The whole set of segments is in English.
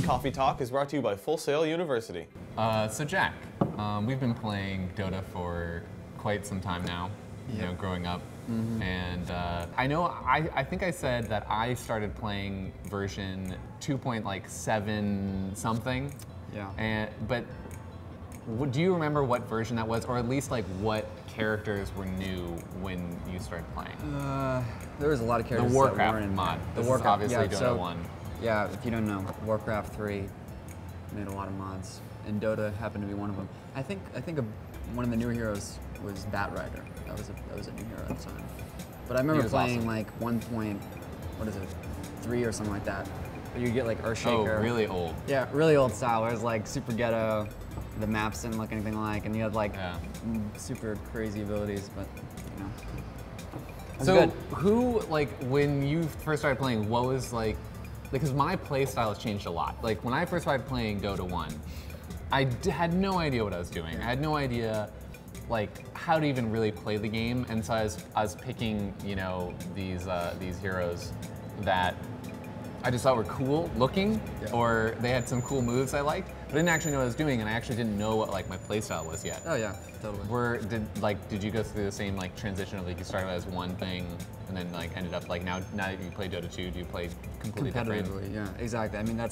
Coffee Talk is brought to you by Full Sail University. So Jack, we've been playing Dota for quite some time now, you know, growing up. And I know, I think I said that I started playing version 2.7 something. Yeah. But do you remember what version that was, or at least like what characters were new when you started playing? There was a lot of characters The Warcraft that weren't in mod. The This Warcraft, is obviously Dota 1. Yeah, if you don't know, Warcraft 3 made a lot of mods, and Dota happened to be one of them. I think one of the newer heroes was Batrider. That was a new hero at the time. But I remember playing awesome. like 1.3 or something like that. But you get like Earthshaker. Oh, really old. Yeah, really old style, where it was like super ghetto. The maps didn't look anything like, and you had like super crazy abilities, but you know. So who, like, when you first started playing, what was like, because my play style has changed a lot. Like when I first started playing Dota 1, I had no idea what I was doing. I had no idea like how to even really play the game, and so I was picking, you know, these heroes that I just thought were cool looking, or they had some cool moves I liked, but I didn't actually know what I was doing, and I actually didn't know what like my playstyle was yet. Oh yeah, totally. Did you go through the same like transition of like you started as one thing and then like ended up like now that you play Dota 2, do you play completely different? Competitively, yeah, exactly. I mean I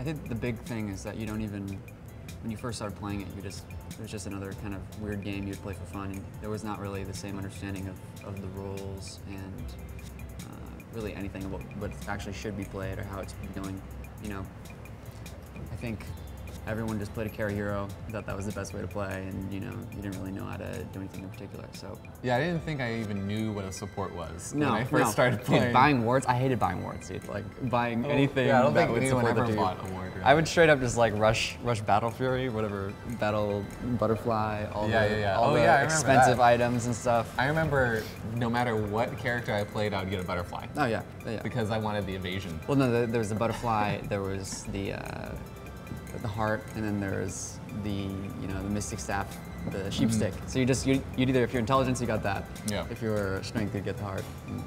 think the big thing is that you don't even, when you first started playing it, it was just another kind of weird game you'd play for fun, and there was not really the same understanding of the rules and really anything about what actually should be played or how it's going. You know, I think everyone just played a carry hero, thought that was the best way to play, and you know, you didn't really know how to do anything in particular. So yeah, I didn't think I even knew what a support was when I first started playing. Dude, buying wards, I hated buying wards, dude. Like buying anything. Yeah, I don't that think would anyone support ever the bought a ward. Really. I would straight up just like rush Battle Fury, whatever, Battle Butterfly, all the expensive items and stuff. I remember no matter what character I played, I would get a butterfly. Oh yeah, because I wanted the evasion. Well, no, there was the butterfly, there was the heart, and then there was the the mystic staff, the sheep stick. So you'd either, if you're intelligence, you got that. Yeah. If you were strength, you'd get the heart.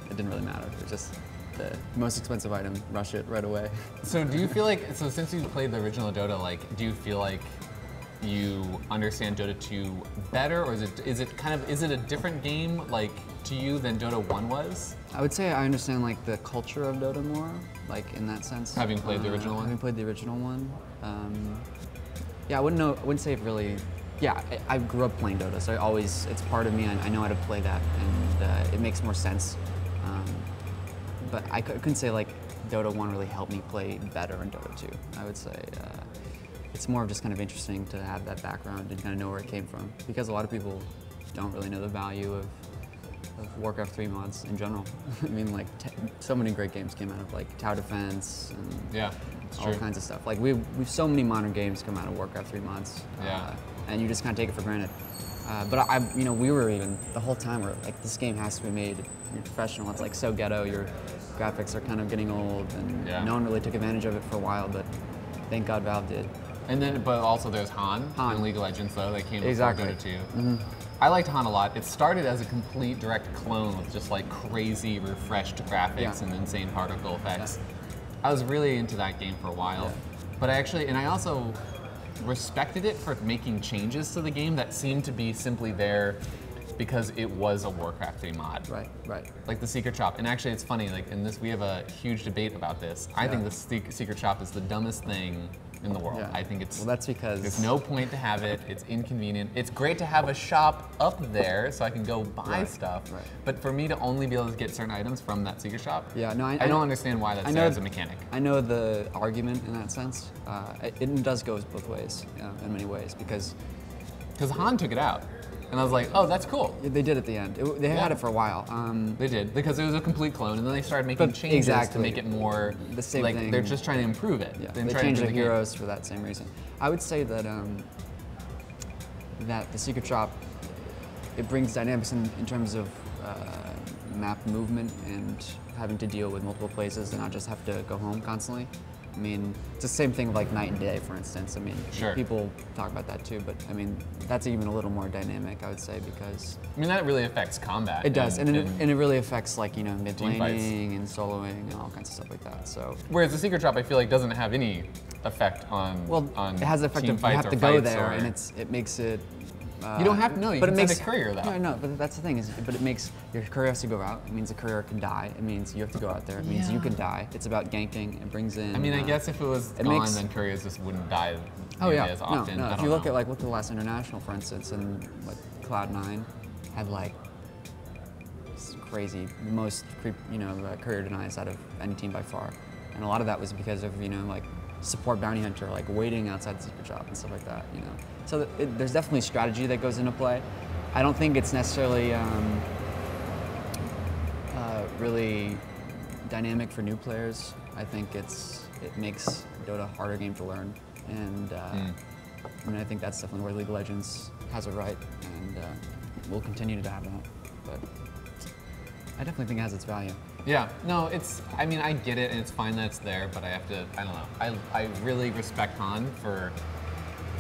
It didn't really matter. It was just the most expensive item. Rush it right away. So do you feel like, so since you played the original Dota, like, do you feel like you understand Dota 2 better, or is it a different game like to you than Dota 1 was? I would say I understand like the culture of Dota more, like in that sense. Having played the original one? Having played the original one. Yeah, I wouldn't say it really. Yeah, I grew up playing Dota, so it's part of me. I know how to play that, and it makes more sense. But I couldn't say like Dota 1 really helped me play better in Dota 2. I would say it's more of just kind of interesting to have that background and kind of know where it came from, because a lot of people don't really know the value of Warcraft 3 mods in general. I mean, like so many great games came out of like tower defense and all kinds of stuff. Like we've so many modern games come out of Warcraft 3 mods. And you just kind of take it for granted. But we were even the whole time we're like, this game has to be made. You're professional. It's like so ghetto. Your graphics are kind of getting old, and no one really took advantage of it for a while. But thank God Valve did. And then, but also there's Han in League of Legends, though, that came before Dota 2. I liked Han a lot. It started as a complete direct clone with just like crazy refreshed graphics and insane particle effects. I was really into that game for a while. But I also respected it for making changes to the game that seemed to be simply there because it was a Warcraft 3 mod. Right. Like the Secret Shop. And actually it's funny, like in this, we have a huge debate about this. I think the Secret Shop is the dumbest thing in the world. I think it's, well, that's because there's no point to have it. It's inconvenient. It's great to have a shop up there so I can go buy stuff. But for me to only be able to get certain items from that Secret Shop, I don't understand why that's there as a mechanic. I know the argument in that sense. It does go both ways in many ways, because Han took it out. And I was like, oh, that's cool. They did at the end. They had it for a while. They did, because it was a complete clone, and then they started making changes to make it more the same thing. They're just trying to improve it. They changed the heroes for that same reason. I would say that that the Secret Shop, it brings dynamics in terms of map movement and having to deal with multiple places and not just have to go home constantly. I mean, it's the same thing like night and day, for instance. I mean, Sure. people talk about that too, but I mean, that's even a little more dynamic, I would say, because I mean, that really affects combat. it does, and it really affects like, you know, mid team fights. laning and soloing and all kinds of stuff like that. So Whereas the secret drop, I feel like, doesn't have any effect on on it has the effect team of you fights have or to go fights there, or- and it makes it. You don't have to know. You but can it makes send a courier though. No, but that's the thing is, but it makes your courier has to go out. It means the courier can die. It means you have to go out there. It means you can die. It's about ganking. It brings in. I mean, I guess if it was it gone, makes- then couriers just wouldn't die Oh nearly yeah, as often. no. I If don't you look know. at look at the last international, for instance, and like Cloud9 had like this crazy most courier denies out of any team by far, and a lot of that was because of like support bounty hunter like waiting outside the secret shop and stuff like that. So there's definitely strategy that goes into play. I don't think it's necessarily really dynamic for new players. I think it makes Dota a harder game to learn, and I mean, I think that's definitely where League of Legends has a right, and will continue to have that. But I definitely think it has its value. Yeah, no, I mean, I get it, and it's fine that it's there, but I don't know. I really respect Han for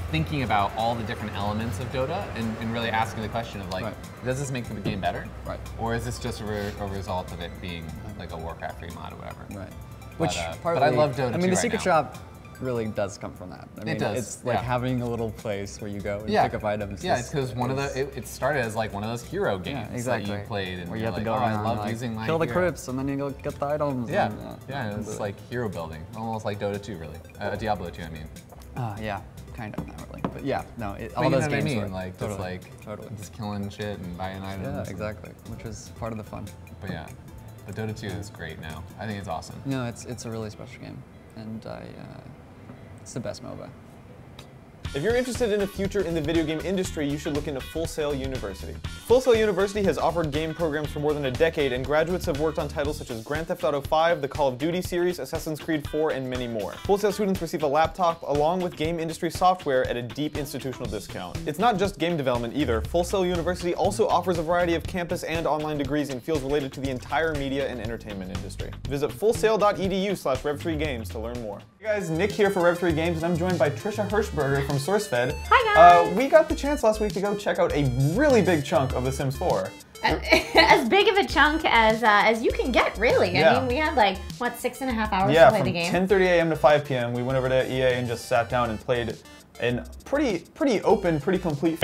thinking about all the different elements of Dota and really asking the question of like, does this make the game better? Right. Or is this just a result of it being like a Warcraft free mod or whatever? Right. But, but I love Dota I mean, too the right secret now. shop really does come from that. I mean, does, It's like yeah. having a little place where you go and Yeah. pick up items. Yeah, it's because it started as like one of those hero games exactly. that you played, and where you you're have to like, go oh, around, I love like, using my kill the hero. crypts, and then you go get the items. Yeah, and, yeah, it's like hero building, almost like Dota 2, really. Diablo 2, I mean. Yeah, kind of, not really. But yeah, no, all But you know those what I games mean? were like totally, just just killing shit and buying items. Yeah, exactly, which is part of the fun. But yeah, but Dota 2 is great now. I think it's awesome. No, it's a really special game, and it's the best MOBA. If you're interested in a future in the video game industry, you should look into Full Sail University. Full Sail University has offered game programs for more than a decade, and graduates have worked on titles such as Grand Theft Auto 5, the Call of Duty series, Assassin's Creed 4, and many more. Full Sail students receive a laptop along with game industry software at a deep institutional discount. It's not just game development either. Full Sail University also offers a variety of campus and online degrees in fields related to the entire media and entertainment industry. Visit fullsail.edu/rev3games to learn more. Hey guys, Nick here for Rev3 Games, and I'm joined by Trisha Hirschberger from SourceFed. Hi guys! We got the chance last week to go check out a really big chunk of The Sims 4. As big of a chunk as you can get, really. Yeah. I mean, we had like, what, 6.5 hours Yeah, to play from the game? 10:30 a.m. to 5 p.m. we went over to EA and just sat down and played a pretty open, pretty complete